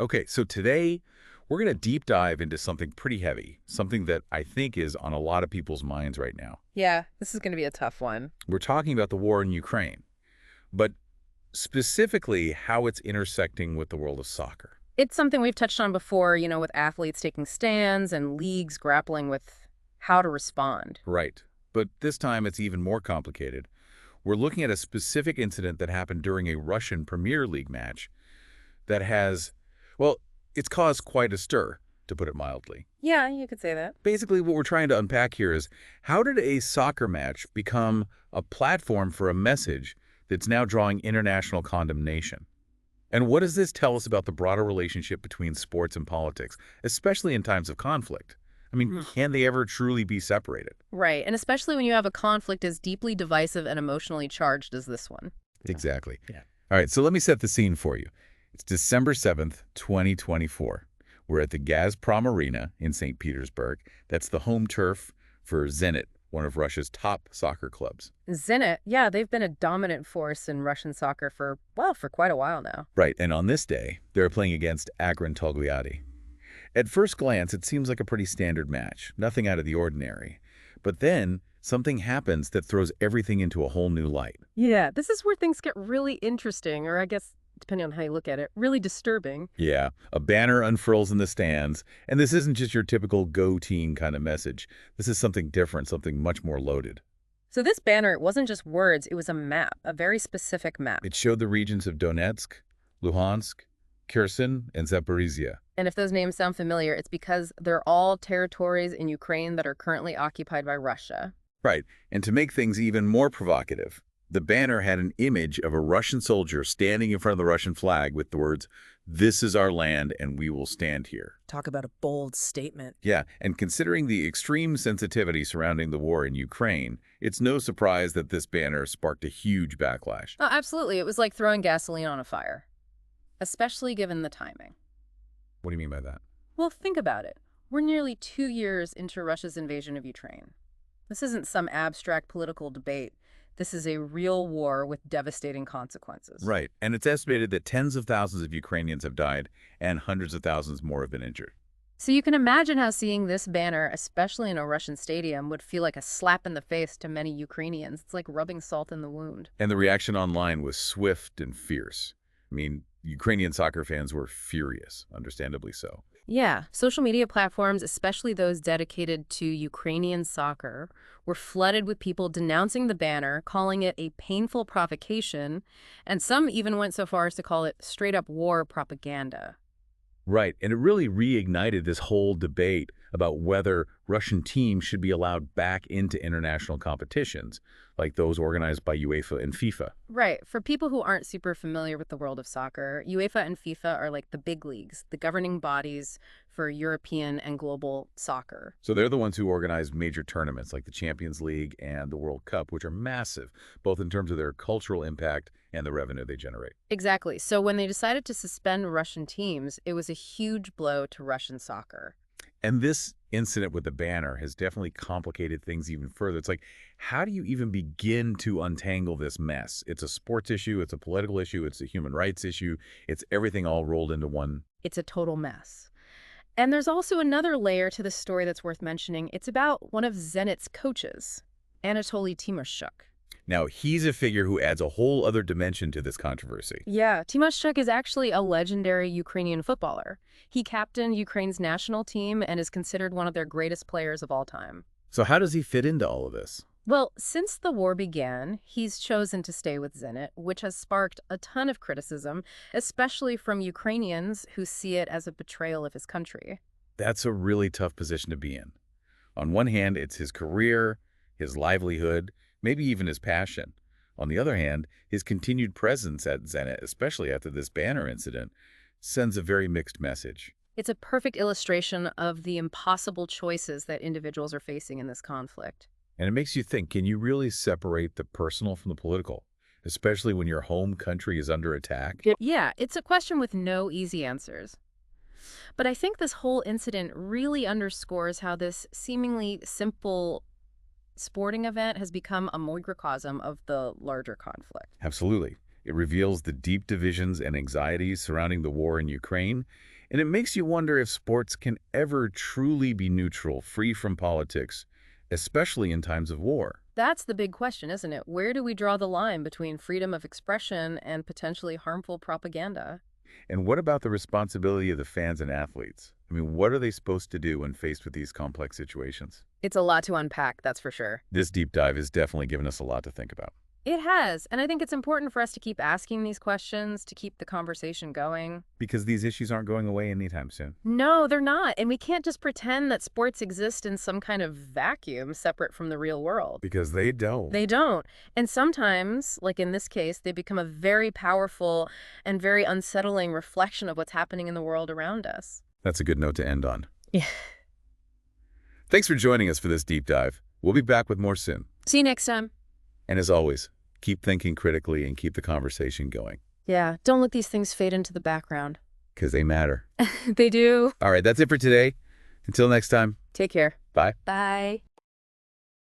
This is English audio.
Okay, so today we're going to deep dive into something pretty heavy, something that I think is on a lot of people's minds right now. Yeah, this is going to be a tough one. We're talking about the war in Ukraine, but specifically how it's intersecting with the world of soccer. It's something we've touched on before, with athletes taking stands and leagues grappling with how to respond. Right. But this time it's even more complicated. We're looking at a specific incident that happened during a Russian Premier League match that has, well, it's caused quite a stir, to put it mildly. Yeah, you could say that. Basically, what we're trying to unpack here is how did a soccer match become a platform for a message that's now drawing international condemnation? And what does this tell us about the broader relationship between sports and politics, especially in times of conflict? I mean, can they ever truly be separated? Right, and especially when you have a conflict as deeply divisive and emotionally charged as this one. Exactly. Yeah. All right, so let me set the scene for you. It's December 7th, 2024. We're at the Gazprom Arena in St. Petersburg. That's the home turf for Zenit, one of Russia's top soccer clubs. Zenit, yeah, they've been a dominant force in Russian soccer for quite a while now. Right, and on this day, they're playing against Agron Togliatti. At first glance, it seems like a pretty standard match, nothing out of the ordinary. But then, something happens that throws everything into a whole new light. Yeah, this is where things get really interesting, or I guess, depending on how you look at it, really disturbing. Yeah, a banner unfurls in the stands, and this isn't just your typical go team kind of message. This is something different, something much more loaded. So this banner, it wasn't just words, it was a map, a very specific map. It showed the regions of Donetsk, Luhansk, Kherson, and Zaporizhia. And if those names sound familiar, it's because they're all territories in Ukraine that are currently occupied by Russia. Right, and to make things even more provocative, the banner had an image of a Russian soldier standing in front of the Russian flag with the words, "This is our land and we will stand here." Talk about a bold statement. Yeah, and considering the extreme sensitivity surrounding the war in Ukraine, it's no surprise that this banner sparked a huge backlash. Oh, absolutely. It was like throwing gasoline on a fire, especially given the timing. What do you mean by that? Well, think about it. We're nearly 2 years into Russia's invasion of Ukraine. This isn't some abstract political debate. This is a real war with devastating consequences. Right, and it's estimated that tens of thousands of Ukrainians have died and hundreds of thousands more have been injured. So you can imagine how seeing this banner, especially in a Russian stadium, would feel like a slap in the face to many Ukrainians. It's like rubbing salt in the wound. And the reaction online was swift and fierce. I mean, Ukrainian soccer fans were furious, understandably so. Yeah, social media platforms, especially those dedicated to Ukrainian soccer, were flooded with people denouncing the banner, calling it a painful provocation, and some even went so far as to call it straight-up war propaganda. Right, and it really reignited this whole debate about whether Russian teams should be allowed back into international competitions, like those organized by UEFA and FIFA. Right. For people who aren't super familiar with the world of soccer, UEFA and FIFA are like the big leagues, the governing bodies for European and global soccer. So they're the ones who organize major tournaments like the Champions League and the World Cup, which are massive, both in terms of their cultural impact and the revenue they generate. Exactly. So when they decided to suspend Russian teams, it was a huge blow to Russian soccer. And this incident with the banner has definitely complicated things even further. It's like, how do you even begin to untangle this mess? It's a sports issue, it's a political issue, it's a human rights issue, it's everything all rolled into one. It's a total mess. And there's also another layer to this story that's worth mentioning. It's about one of Zenit's coaches, Anatoly Timoshchuk. Now, he's a figure who adds a whole other dimension to this controversy. Yeah, Timoshchuk is actually a legendary Ukrainian footballer. He captained Ukraine's national team and is considered one of their greatest players of all time. So how does he fit into all of this? Well, since the war began, he's chosen to stay with Zenit, which has sparked a ton of criticism, especially from Ukrainians who see it as a betrayal of his country. That's a really tough position to be in. On one hand, it's his career, his livelihood, maybe even his passion. On the other hand, his continued presence at Zenit, especially after this banner incident, sends a very mixed message. It's a perfect illustration of the impossible choices that individuals are facing in this conflict. And it makes you think, can you really separate the personal from the political, especially when your home country is under attack? Yeah, it's a question with no easy answers. But I think this whole incident really underscores how this seemingly simple sporting event has become a microcosm of the larger conflict. Absolutely. It reveals the deep divisions and anxieties surrounding the war in Ukraine, and it makes you wonder if sports can ever truly be neutral, free from politics, especially in times of war. That's the big question, isn't it? Where do we draw the line between freedom of expression and potentially harmful propaganda? And what about the responsibility of the fans and athletes? I mean, what are they supposed to do when faced with these complex situations? It's a lot to unpack, that's for sure. This deep dive has definitely given us a lot to think about. It has, and I think it's important for us to keep asking these questions, to keep the conversation going. Because these issues aren't going away anytime soon. No, they're not, and we can't just pretend that sports exist in some kind of vacuum separate from the real world. Because they don't. They don't. And sometimes, like in this case, they become a very powerful and very unsettling reflection of what's happening in the world around us. That's a good note to end on. Yeah. Thanks for joining us for this deep dive. We'll be back with more soon. See you next time. And as always, keep thinking critically and keep the conversation going. Yeah, don't let these things fade into the background. Because they matter. They do. All right, that's it for today. Until next time. Take care. Bye. Bye.